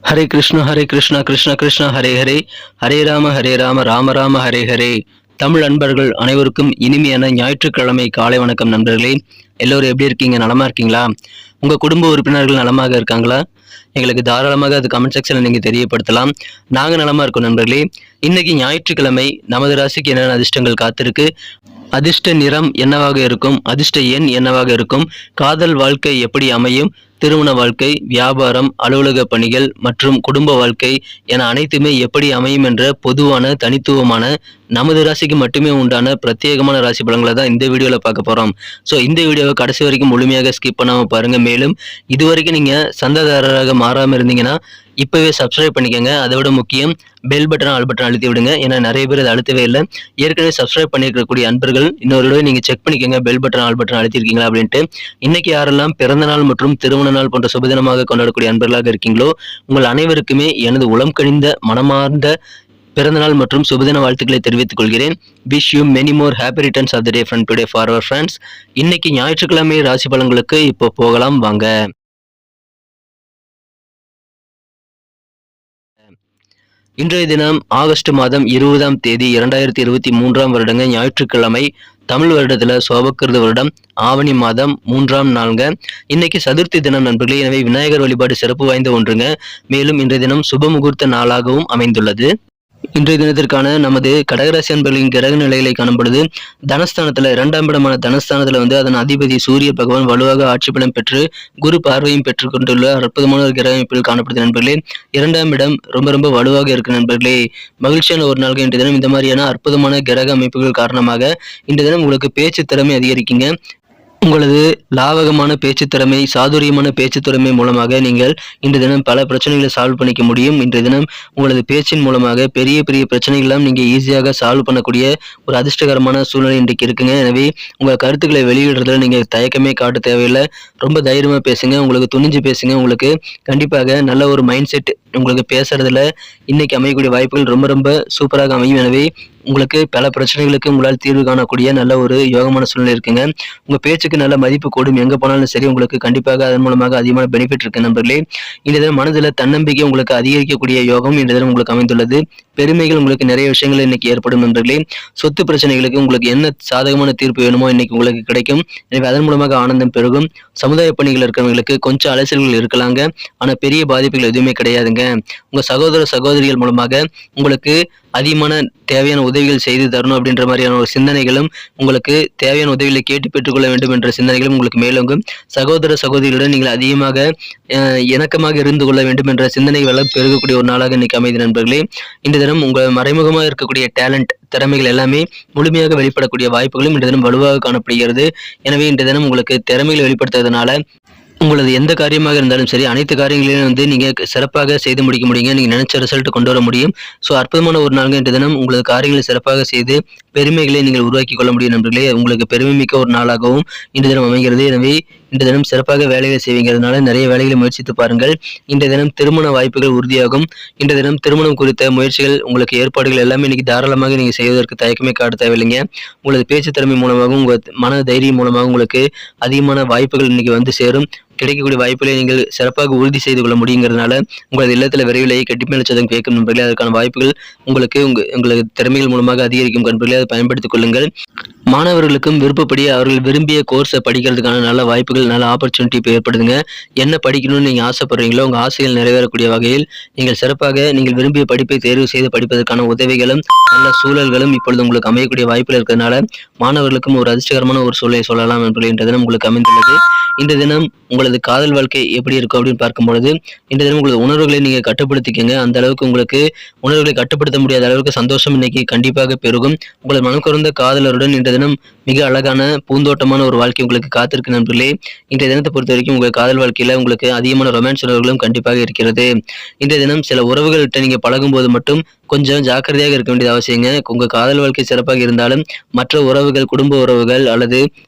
ஹரே கிருஷ்ணா கிருஷ்ண கிருஷ்ண ஹரே ஹரே, ஹரே ராம ராம ராம ஹரே ஹரே. தமிழ் நண்பர்கள் அனைவருக்கும் இனிமையான ஞாயிற்றுக்கிழமை காலை வணக்கம் நண்பர்களே. எல்லோரும் எப்படி இருக்கீங்க? நலமா இருக்கீங்களா? உங்க குடும்ப உறுப்பினர்கள் நலமாக இருக்காங்களா? எங்களுக்கு தாராளமாக அது கமெண்ட் செக்ஷன்ல நீங்க தெரியப்படுத்தலாம். நாங்க நலமா இருக்கோம் நண்பர்களே. இன்னைக்கு ஞாயிற்றுக்கிழமை நமது ராசிக்கு என்னென்ன அதிர்ஷ்டங்கள் காத்திருக்கு, அதிர்ஷ்ட நிறம் என்னவாக இருக்கும், அதிர்ஷ்ட எண் என்னவாக இருக்கும், காதல் வாழ்க்கை எப்படி அமையும், திருமண வாழ்க்கை, வியாபாரம், அலுவலக பணிகள் மற்றும் குடும்ப வாழ்க்கை என அனைத்துமே எப்படி அமையும் என்ற பொதுவான தனித்துவமான நமது ராசிக்கு மட்டுமே உண்டான பிரத்யேகமான ராசி பலன்களை தான் இந்த வீடியோவில் பார்க்க போகிறோம். ஸோ இந்த வீடியோவை கடைசி வரைக்கும் முழுமையாக ஸ்கிப் பண்ணாமல் பாருங்கள். மேலும் இது வரைக்கும் நீங்கள் சந்தாதாரராக மாறாமல் இருந்தீங்கன்னா இப்போவே சப்ஸ்கிரைப் பண்ணிக்கோங்க. அதை விட முக்கியம் பெல் பட்டன் ஆல் பட்டன் அழுத்தி விடுங்க. ஏன்னா நிறைய பேர் அதை அழுத்தவே இல்லை. ஏற்கனவே சப்ஸ்கிரைப் பண்ணியிருக்கக்கூடிய அன்பர்கள் இன்னொரு தடவை நீங்கள் செக் பண்ணிக்கோங்க, பெல் பட்டன் ஆல் பட்டன் அழுத்திருக்கீங்களா அப்படின்ட்டு. இன்னைக்கு யாரெல்லாம் பிறந்த நாள் மற்றும் திருமண நாள் போன்ற சுபதினமாக கொண்டாடக்கூடிய அன்பர்களாக இருக்கீங்களோ உங்கள் அனைவருக்குமே எனது உளம் கனிந்த மனமார்ந்த பிறந்தநாள் மற்றும் சுபதின வாழ்த்துக்களை தெரிவித்துக் கொள்கிறேன். Wish you many more happy returns of the day from today for our friends. இன்னைக்கு ஞாயிற்றுக்கிழமை ராசி பலன்களுக்கு இப்போ போகலாம் வாங்க. இன்றைய தினம் ஆகஸ்ட் மாதம் 20ஆம் தேதி 2023ஆம் வருடங்க ஞாயிற்றுக்கிழமை. தமிழ் வருடத்துல சோபக்கிருத வருடம் ஆவணி மாதம் 3ஆம் நாளுங்க. இன்னைக்கு சதுர்த்தி தினம் நண்பர்களே. எனவே விநாயகர் வழிபாடு சிறப்பு வாய்ந்த ஒன்றுங்க. மேலும் இன்றைய தினம் சுப முகூர்த்த நாளாகவும் அமைந்துள்ளது. இன்றைய தினத்திற்கான நமது கடகராசி அன்பர்களின் கிரக நிலைகளை காணும் பொழுது தனஸ்தானத்துல 2ஆம் இடமான தனஸ்தானத்துல அதன் அதிபதி சூரிய பகவான் வலுவாக ஆட்சி பலம் பெற்று குரு பார்வையும் பெற்றுக் கொண்டுள்ள அற்புதமான ஒரு கிரக அமைப்பில் காணப்படுது நண்பர்களே. 2ஆம் இடம் ரொம்ப வலுவாக இருக்கு நண்பர்களே. மகிழ்ச்சியான ஒரு நாள்கள் இன்றைய தினம். இந்த மாதிரியான அற்புதமான கிரக அமைப்புகள் காரணமாக இன்றைய தினம் உங்களுக்கு பேச்சு திறமை அதிகரிக்குங்க. உங்களது லாவகமான பேச்சு திறமை, சாதுரியமான பேச்சு திறமை மூலமாக நீங்கள் இன்று தினம் பல பிரச்சனைகளை சால்வ் பண்ணிக்க முடியும். இன்றைய தினம் உங்களது பேச்சின் மூலமாக பெரிய பெரிய பிரச்சனைகள்லாம் நீங்கள் ஈஸியாக சால்வ் பண்ணக்கூடிய ஒரு அதிர்ஷ்டகரமான சூழ்நிலை இன்றைக்கு இருக்குங்க. எனவே உங்கள் கருத்துக்களை வெளியிடுறதுல நீங்கள் தயக்கமே காட்ட தேவையில்லை. ரொம்ப தைரியமாக பேசுங்க, உங்களுக்கு துணிஞ்சு பேசுங்க. உங்களுக்கு கண்டிப்பாக நல்ல ஒரு மைண்ட் செட் உங்களுக்கு பேசுறதுல இன்னைக்கு அமையக்கூடிய வாய்ப்புகள் ரொம்ப சூப்பராக அமையும். எனவே உங்களுக்கு பல பிரச்சனைகளுக்கு உங்களால் தீர்வு காணக்கூடிய நல்ல ஒரு யோகமான சூழ்நிலை இருக்குங்க. உங்க பேச்சுக்கு நல்ல மதிப்பு கூடும். எங்க போனாலும் சரி உங்களுக்கு கண்டிப்பாக அதன் மூலமாக அதிகமான பெனிஃபிட் இருக்கு நண்பர்களே. இந்த தினம் மனதில் தன்னம்பிக்கை உங்களுக்கு அதிகரிக்கக்கூடிய யோகம் இந்த தினம் உங்களுக்கு அமைந்துள்ளது. பெருமைகள் உங்களுக்கு நிறைய விஷயங்கள் இன்னைக்கு ஏற்படும் நண்பர்களே. சொத்து பிரச்சனைகளுக்கு உங்களுக்கு என்ன சாதகமான தீர்ப்பு வேணுமோ இன்னைக்கு உங்களுக்கு கிடைக்கும். எனவே அதன் மூலமாக ஆனந்தம் பெருகும். சமுதாய பணிகள் இருக்கிறவங்களுக்கு கொஞ்சம் அலைச்சல்கள் இருக்கலாங்க, ஆனா பெரிய பாதிப்புகள் எதுவுமே கிடையாதுங்க. உங்க சகோதர சகோதரிகள் மூலமாக உங்களுக்கு அதிகமான தேவையான உதவிகள் செய்து தரணும் அப்படின்ற மாதிரியான ஒரு சிந்தனைகளும், உங்களுக்கு தேவையான உதவிகளை கேட்டு பெற்றுக்கொள்ள வேண்டும் என்ற சிந்தனைகளும் உங்களுக்கு மேலோங்கும். சகோதர சகோதரிகளுடன் நீங்கள் அதிகமாக இணக்கமாக இருந்து கொள்ள வேண்டும் என்ற சிந்தனைகள் பெருகக்கூடிய ஒரு நாளாக இன்னைக்கு அமைதி நண்பர்களே. இந்த தினம் உங்கள் மறைமுகமாக இருக்கக்கூடிய டேலண்ட் திறமைகள் எல்லாமே முழுமையாக வெளிப்படக்கூடிய வாய்ப்புகளும் இந்த தினம் வலுவாக காணப்படுகிறது. எனவே இந்த தினம் உங்களுக்கு திறமைகளை வெளிப்படுத்துவதனால உங்களது எந்த காரியமாக இருந்தாலும் சரி அனைத்து காரியங்களையும் நீங்கள் சிறப்பாக செய்து முடிக்க முடியுங்க. நீங்கள் நினைச்ச ரிசல்ட் கொண்டு வர முடியும். ஸோ அற்புதமான ஒரு நாள்கள் இன்றைய தினம் உங்களது காரியங்களை சிறப்பாக செய்து பெருமைகளை நீங்கள் உருவாக்கி கொள்ள முடியும் நண்பர்களே. உங்களுக்கு பெருமை மிக்க ஒரு நாளாகவும் இன்றைய தினம் அமைகிறது. எனவே இன்றைய தினம் சிறப்பாக வேலைகளை செய்வீங்கிறதுனால நிறைய வேலைகளை முயற்சித்து பாருங்கள். இன்றைய தினம் திருமண வாய்ப்புகள் உறுதியாகும். இன்றைய தினம் திருமணம் குறித்த முயற்சிகள் உங்களுக்கு ஏற்பாடுகள் எல்லாமே இன்னைக்கு தாராளமாக நீங்கள் செய்வதற்கு தயக்கமே காட்ட தேவையில்லைங்க. உங்களது பேச்சு திறமை மூலமாகவும் உங்கள் மன தைரியம் மூலமாக உங்களுக்கு அதிகமான வாய்ப்புகள் இன்னைக்கு சேரும். கிடைக்கக்கூடிய வாய்ப்புகளை நீங்கள் சிறப்பாக உறுதி செய்து கொள்ள முடியுங்கிறதுனால உங்களது இல்லத்தில் விரைவிலேயே கெட்டிமேல சதம் கேட்கும் நண்பர்களே. அதற்கான வாய்ப்புகள் உங்களுக்கு உங்களது திறமைகள் மூலமாக அதிகரிக்கும் நண்பர்களே. அதை பயன்படுத்திக் கொள்ளுங்கள். மாணவர்களுக்கும் விருப்பப்படி அவர்கள் விரும்பிய கோர்ஸை படிக்கிறதுக்கான நல்ல வாய்ப்புகள், நல்ல ஆப்பர்ச்சுனிட்டி இப்போ ஏற்படுதுங்க. என்ன படிக்கணும்னு நீங்கள் ஆசைப்படுறீங்களோ உங்கள் ஆசைகள் நிறைவேறக்கூடிய வகையில் நீங்கள் சிறப்பாக நீங்கள் விரும்பிய படிப்பை தேர்வு செய்து படிப்பதற்கான உதவிகளும் நல்ல சூழல்களும் இப்பொழுது உங்களுக்கு அமையக்கூடிய வாய்ப்புகள் இருக்கிறதுனால மாணவர்களுக்கும் ஒரு அதிர்ஷ்டகரமான ஒரு சூழலை சொல்லலாம் என்பது இன்றைய தினம் உங்களுக்கு அமைந்துள்ளது. இந்த தினம் உங்களது காதல் வாழ்க்கை எப்படி இருக்கும் அப்படின்னு பார்க்கும்பொழுது இந்த தினம் உங்களது உணர்வுகளை நீங்கள் கட்டுப்படுத்திக்கங்க. அந்த அளவுக்கு உங்களுக்கு உணர்வுகளை கட்டுப்படுத்த முடியாத அளவுக்கு சந்தோஷம் இன்னைக்கு கண்டிப்பாக பெருகும். உங்களது மனம் குறைந்த காதலருடன் இன்றைய தினம் மிக அழகான பூந்தோட்டமான ஒரு வாழ்க்கை உங்களுக்கு காத்திருக்கு நண்பர்களே. இன்றைய தினத்தை பொறுத்த வரைக்கும் உங்கள் காதல் வாழ்க்கையில உங்களுக்கு அதிகமான ரொமான்ஸ் உணர்வுகளும் கண்டிப்பாக இருக்கிறது. இன்றைய தினம் சில உறவுகள்கிட்ட நீங்க பழகும் போது மட்டும் கொஞ்சம் ஜாக்கிரதையாக இருக்க வேண்டியது அவசியங்க. உங்க காதல் வாழ்க்கை சிறப்பாக இருந்தாலும் மற்ற உறவுகள், குடும்ப உறவுகள் அல்லது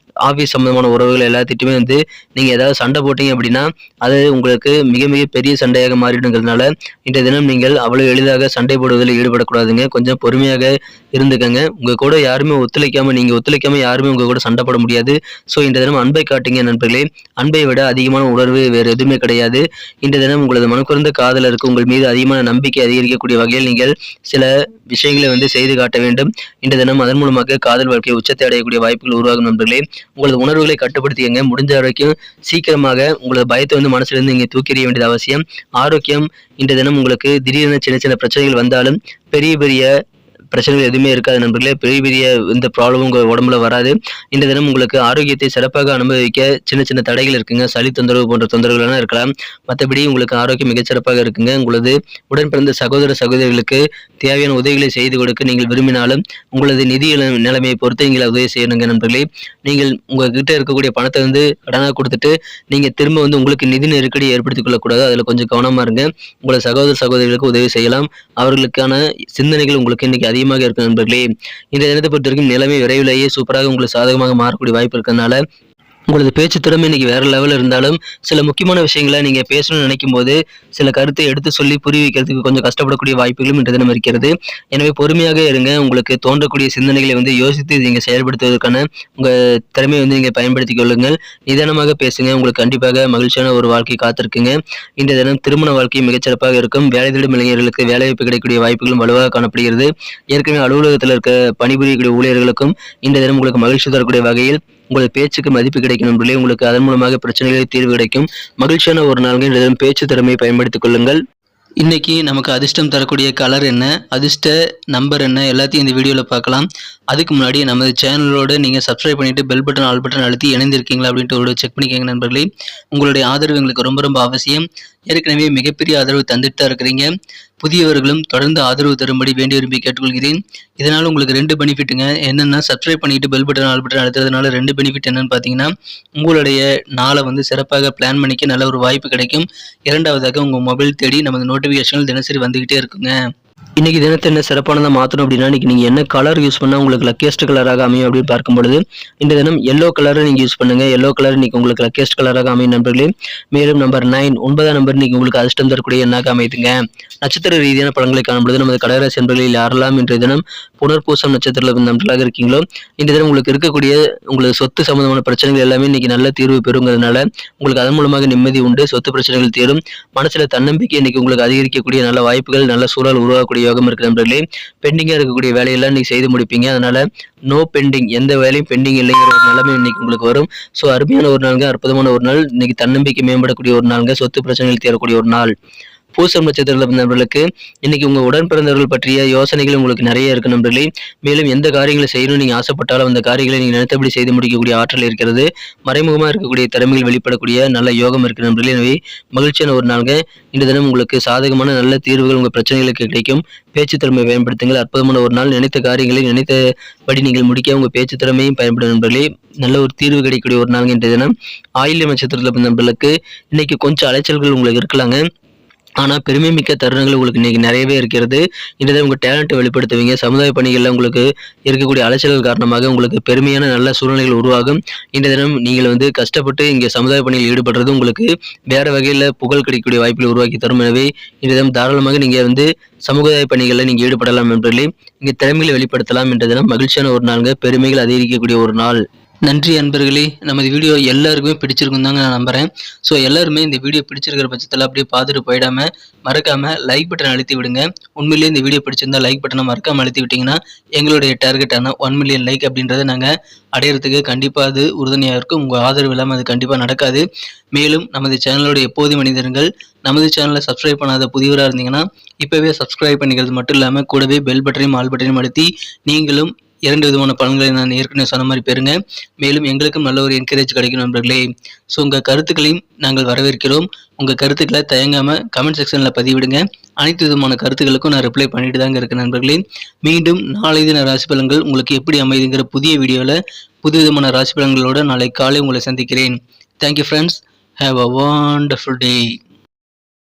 ஆஃபீஸ் சம்பந்தமான உறவுகள் எல்லாத்திட்டுமே வந்து நீங்கள் ஏதாவது சண்டை போட்டீங்க அப்படின்னா அது உங்களுக்கு மிக மிக பெரிய சண்டையாக மாறிடுங்கிறதுனால இன்றைய தினம் நீங்கள் அவ்வளோ எளிதாக சண்டை போடுவதில் ஈடுபடக்கூடாதுங்க. கொஞ்சம் பொறுமையாக இருந்துக்கங்க. உங்கள் கூட யாருமே நீங்கள் ஒத்துழைக்காம யாருமே உங்கள் கூட சண்டை போட முடியாது. ஸோ இன்றைய தினம் அன்பை காட்டுங்க நண்பர்களே. அன்பை விட அதிகமான உணர்வு வேறு எதுவுமே கிடையாது. இன்றைய தினம் உங்களது மனக்குறைந்த காதலருக்கு உங்கள் மீது அதிகமான நம்பிக்கை அதிகரிக்கக்கூடிய வகையில் நீங்கள் சில விஷயங்களை வந்து செய்து காட்ட வேண்டும். இன்றைய தினம் அதன் மூலமாக காதல் வாழ்க்கை உச்சத்தை அடையக்கூடிய வாய்ப்புகள் உருவாகும் நண்பர்களே. உங்களது உணர்வுகளை கட்டுப்படுத்திக்கங்க. முடிஞ்ச வரைக்கும் சீக்கிரமாக உங்களது பயத்தை வந்து மனசுலேருந்து நீங்கள் தூக்கி எறிய வேண்டியது அவசியம். ஆரோக்கியம் இன்றைய தினம் உங்களுக்கு திடீரென சின்ன சின்ன பிரச்சனைகள் வந்தாலும் பெரிய பெரிய பிரச்சனைகள் எதுவுமே இருக்காது நண்பர்களே. பெரிய பெரிய எந்த ப்ராப்ளமும் உங்கள் உடம்புல வராது. இந்த தினம் உங்களுக்கு ஆரோக்கியத்தை சிறப்பாக அனுபவிக்க சின்ன சின்ன தடைகள் இருக்குங்க. சளி தொந்தரவு போன்ற தொந்தரவுகள்லாம் இருக்கலாம். மற்றபடி உங்களுக்கு ஆரோக்கியம் மிகச்சிறப்பாக இருக்குங்க. உங்களது உடன் பிறந்த சகோதர சகோதரிகளுக்கு தேவையான உதவிகளை செய்து கொடுக்க நீங்கள் விரும்பினாலும் உங்களது நிதி நிலைமையை பொறுத்து நீங்கள் உதவி செய்யணுங்க நண்பர்களே. நீங்கள் உங்ககிட்ட இருக்கக்கூடிய பணத்தை வந்து கடனாக கொடுத்துட்டு நீங்கள் திரும்ப வந்து உங்களுக்கு நிதி நெருக்கடி ஏற்படுத்திக் கொள்ளக்கூடாது. அதில் கொஞ்சம் கவனமாக இருங்க. உங்களது சகோதர சகோதரிகளுக்கு உதவி செய்யலாம். அவர்களுக்கான சிந்தனைகள் உங்களுக்கு இன்னைக்கு அதிகமாக இருக்கும் நண்பர்களே. இந்த தினத்தை பொறுத்த வரைக்கும் நிலைமை விரைவிலேயே சூப்பராக உங்களுக்கு சாதகமாக மாறக்கூடிய வாய்ப்பு இருக்கிறதுனால உங்களது பேச்சு திறமை இன்னைக்கு வேற லெவலில் இருந்தாலும் சில முக்கியமான விஷயங்களை நீங்க பேசணும்னு நினைக்கும் போது சில கருத்தை எடுத்து சொல்லி புரிய வைக்கிறதுக்கு கொஞ்சம் கஷ்டப்படக்கூடிய வாய்ப்புகளும் இன்றைய தினம் இருக்கிறது. எனவே பொறுமையாக இருங்க. உங்களுக்கு தோன்றக்கூடிய சிந்தனைகளை வந்து யோசித்து நீங்க செயல்படுத்துவதற்கான உங்க திறமையை வந்து நீங்க பயன்படுத்திக் கொள்ளுங்கள். நிதானமாக பேசுங்க. உங்களுக்கு கண்டிப்பாக மகிழ்ச்சியான ஒரு வாழ்க்கை காத்திருக்குங்க. இன்றைய தினம் திருமண வாழ்க்கை மிகச்சிறப்பாக இருக்கும். வேலை தேடும் இளைஞர்களுக்கு வேலைவாய்ப்பு கிடைக்கக்கூடிய வாய்ப்புகளும் வலுவாக காணப்படுகிறது. ஏற்கனவே அலுவலகத்தில் இருக்க பணிபுரியக்கூடிய ஊழியர்களுக்கும் இன்றைய தினம் உங்களுக்கு மகிழ்ச்சி தரக்கூடிய வகையில் உங்களது பேச்சுக்கு மதிப்பு கிடைக்கும் நண்பர்களே. உங்களுக்கு அதன் மூலமாக பிரச்சனைகளில் தீர்வு கிடைக்கும். மகிழ்ச்சியான ஒரு நாள்கள் இன்றைய தினம் பேச்சு திறமையை பயன்படுத்திக் கொள்ளுங்கள். இன்னைக்கு நமக்கு அதிர்ஷ்டம் தரக்கூடிய கலர் என்ன, அதிர்ஷ்ட நம்பர் என்ன, எல்லாத்தையும் இந்த வீடியோவில் பார்க்கலாம். அதுக்கு முன்னாடி நமது சேனலோட நீங்கள் சப்ஸ்கிரைப் பண்ணிட்டு பெல் பட்டன் ஆல் பட்டன் அழுத்தி இணைந்திருக்கீங்களா அப்படின்ட்டு ஒரு செக் பண்ணிக்கோங்க நண்பர்களே. உங்களுடைய ஆதரவு எங்களுக்கு ரொம்ப ரொம்ப அவசியம். ஏற்கனவே மிகப்பெரிய ஆதரவு தந்துட்டு தான் இருக்கிறீங்க. புதியவர்களும் தொடர்ந்து ஆதரவு தரும்படி வேண்டி விரும்பி கேட்டுக்கொள்கிறேன். இதனால் உங்களுக்கு 2 பெனிஃபிட்டுங்க. என்னென்னா சப்ஸ்கிரைப் பண்ணிட்டு பெல் பட்டன் ஆல் பட்டன் அழுத்துறதுனால 2 பெனிஃபிட் என்னன்னு பார்த்தீங்கன்னா உங்களுடைய நாளை வந்து சிறப்பாக பிளான் பண்ணிக்க நல்ல ஒரு வாய்ப்பு கிடைக்கும். இரண்டாவதாக உங்கள் மொபைல் தேடி நமது நோட்டிஃபிகேஷன்கள் தினசரி வந்துகிட்டே இருக்குங்க. இன்னைக்கு தினத்தை என்ன சிறப்பானதாக மாற்றணும் அப்படின்னா இன்னைக்கு நீங்கள் என்ன கலர் யூஸ் பண்ணால் உங்களுக்கு லக்கியஸ்ட் கலராக அமையும் அப்படின்னு பார்க்கும்பொழுது இந்த தினம் எல்லோ கலரை நீங்கள் யூஸ் பண்ணுங்க. எல்லோ கலர் இன்னைக்கு உங்களுக்கு லக்கியஸ்ட் கலராக அமையும் நண்பர்களே. மேலும் நம்பர் 9 9ஆம் நம்பர் இன்னைக்கு உங்களுக்கு அதிர்ஷ்டம் தரக்கூடிய எண்ணாக அமைதுங்க. நட்சத்திர ரீதியான பலன்களை காணும்பொழுது நமது கடகராசி நண்பர்களில் யாரெல்லாம் இன்றைய தினம் புனர்பூசம் நட்சத்திரத்தில் நண்பர்களாக இருக்கீங்களோ இந்த தினம் உங்களுக்கு இருக்கக்கூடிய உங்களுக்கு சொத்து சம்பந்தமான பிரச்சனைகள் எல்லாமே இன்னைக்கு நல்ல தீர்வு பெறுங்கிறதுனால உங்களுக்கு அதன் மூலமாக நிம்மதி உண்டு. சொத்து பிரச்சனைகள் தீரும். மனசுல தன்னம்பிக்கை இன்னைக்கு உங்களுக்கு அதிகரிக்கக்கூடிய நல்ல வாய்ப்புகள் நல்ல சூழல் உருவாக்கக்கூடிய யோகம் இருக்கு நண்பர்களே. பெண்டிங்கா இருக்கக்கூடிய வேலையெல்லாம் நீங்க செய்து முடிப்பீங்க. அதனால நோ பெண்டிங், எந்த வேலையும் பெண்டிங் இல்லைங்கிற ஒரு நிலைமை இன்னைக்கு உங்களுக்கு வரும். ஸோ அருமையான ஒரு நாளுங்க, அற்புதமான ஒரு நாள். இன்னைக்கு தன்னம்பிக்கை மேம்படக்கூடிய ஒரு நாளுங்க, சொத்து பிரச்சனைகள் தீரக்கூடிய ஒரு நாள். பூசம் நட்சத்திரத்தில் நண்பர்களுக்கு இன்னைக்கு உங்க உடன் பிறந்தவர்கள் பற்றிய யோசனைகள் உங்களுக்கு நிறைய இருக்கு நண்பர்களே. மேலும் எந்த காரியங்களை செய்யணும்னு நீங்க ஆசைப்பட்டாலும் அந்த காரியங்களை நீங்க நினைத்தபடி செய்து முடிக்கக்கூடிய ஆற்றல் இருக்கிறது. மறைமுகமா இருக்கக்கூடிய திறமைகள் வெளிப்படக்கூடிய நல்ல யோகம் இருக்கு நண்பர்களே. எனவே மகிழ்ச்சியான ஒரு நாளுங்க. இந்த தினம் உங்களுக்கு சாதகமான நல்ல தீர்வுகள் உங்க பிரச்சனைகளுக்கு கிடைக்கும். பேச்சு திறமையை பயன்படுத்துங்கள். அற்புதமான ஒரு நாள். நினைத்த காரியங்களை நினைத்தபடி நீங்கள் முடிக்க உங்க பேச்சு திறமையும் பயன்படும் நண்பர்களே. நல்ல ஒரு தீர்வு கிடைக்கக்கூடிய ஒரு நாள் இன்றைய தினம். ஆயில்யம் நட்சத்திரத்தில் நண்பர்களுக்கு இன்னைக்கு கொஞ்சம் அலைச்சல்கள் உங்களுக்கு இருக்கலாங்க. ஆனால் பெருமை மிக்க தருணங்கள் உங்களுக்கு இன்னைக்கு நிறையவே இருக்கிறது. இன்றைய உங்கள் டேலண்ட்டை வெளிப்படுத்துவீங்க. சமுதாய பணிகளில் உங்களுக்கு இருக்கக்கூடிய அலைச்சல்கள் காரணமாக உங்களுக்கு பெருமையான நல்ல சூழ்நிலைகள் உருவாகும். இன்றைய தினம் நீங்கள் வந்து கஷ்டப்பட்டு இங்கே சமுதாய பணியில் ஈடுபடுறது உங்களுக்கு வேறு வகையில் புகழ் கிடைக்கக்கூடிய வாய்ப்புகளை உருவாக்கி தரும். எனவே இன்றைய தினம் தாராளமாக நீங்கள் வந்து சமுதாய பணிகளில் நீங்கள் ஈடுபடலாம் என்பதிலே இங்கே திறமைகளை வெளிப்படுத்தலாம். இன்றைய தினம் மகிழ்ச்சியான ஒரு நாளுங்க, பெருமைகள் அதிகரிக்கக்கூடிய ஒரு நாள். நன்றி அன்பர்களே. நமது வீடியோ எல்லாருக்குமே பிடிச்சிருக்கும் தாங்க நான் நம்புகிறேன். ஸோ எல்லாருமே இந்த வீடியோ பிடிச்சிருக்கிற பட்சத்தில் அப்படியே பார்த்துட்டு போயிடாமல் மறக்காமல் லைக் பட்டன் அழுத்தி விடுங்க. உண்மையிலேயே இந்த வீடியோ பிடிச்சிருந்தா லைக் பட்டனை மறக்காமல் அழுத்தி விட்டிங்கன்னா எங்களுடைய டார்கெட்டான 1 மில்லியன் லைக் அப்படின்றத நாங்கள் அடையிறதுக்கு கண்டிப்பாக அது உறுதுணையாக இருக்கும். உங்கள் ஆதரவு இல்லாமல் அது கண்டிப்பாக நடக்காது. மேலும் நமது சேனலோட எப்போதும் மனிதர்கள் நமது சேனலை சப்ஸ்கிரைப் பண்ணாத புதியவராக இருந்தீங்கன்னா இப்போவே சப்ஸ்கிரைப் பண்ணிக்கிறது மட்டும் இல்லாமல் கூடவே பெல் பட்டனையும் ஆல் பட்டனையும் அழுத்தி நீங்களும் 2 விதமான பலன்களை நான் ஏற்கனவே சொன்ன மாதிரி பெறுங்க. மேலும் எங்களுக்கும் நல்ல ஒரு என்கரேஜ் கிடைக்கும் நண்பர்களே. ஸோ உங்கள் கருத்துக்களையும் நாங்கள் வரவேற்கிறோம். உங்கள் கருத்துக்களை தயங்காமல் கமெண்ட் செக்ஷனில் பதிவிடுங்க. அனைத்து விதமான கருத்துக்களுக்கும் நான் ரிப்ளை பண்ணிட்டு தாங்க இருக்கேன் நண்பர்களே. மீண்டும் நாளை தின ராசி பலன்கள் உங்களுக்கு எப்படி அமைதுங்கிற புதிய வீடியோவில் புது விதமான ராசி பலன்களோடு நாளை காலை உங்களை சந்திக்கிறேன். Thank you friends. Have a wonderful day.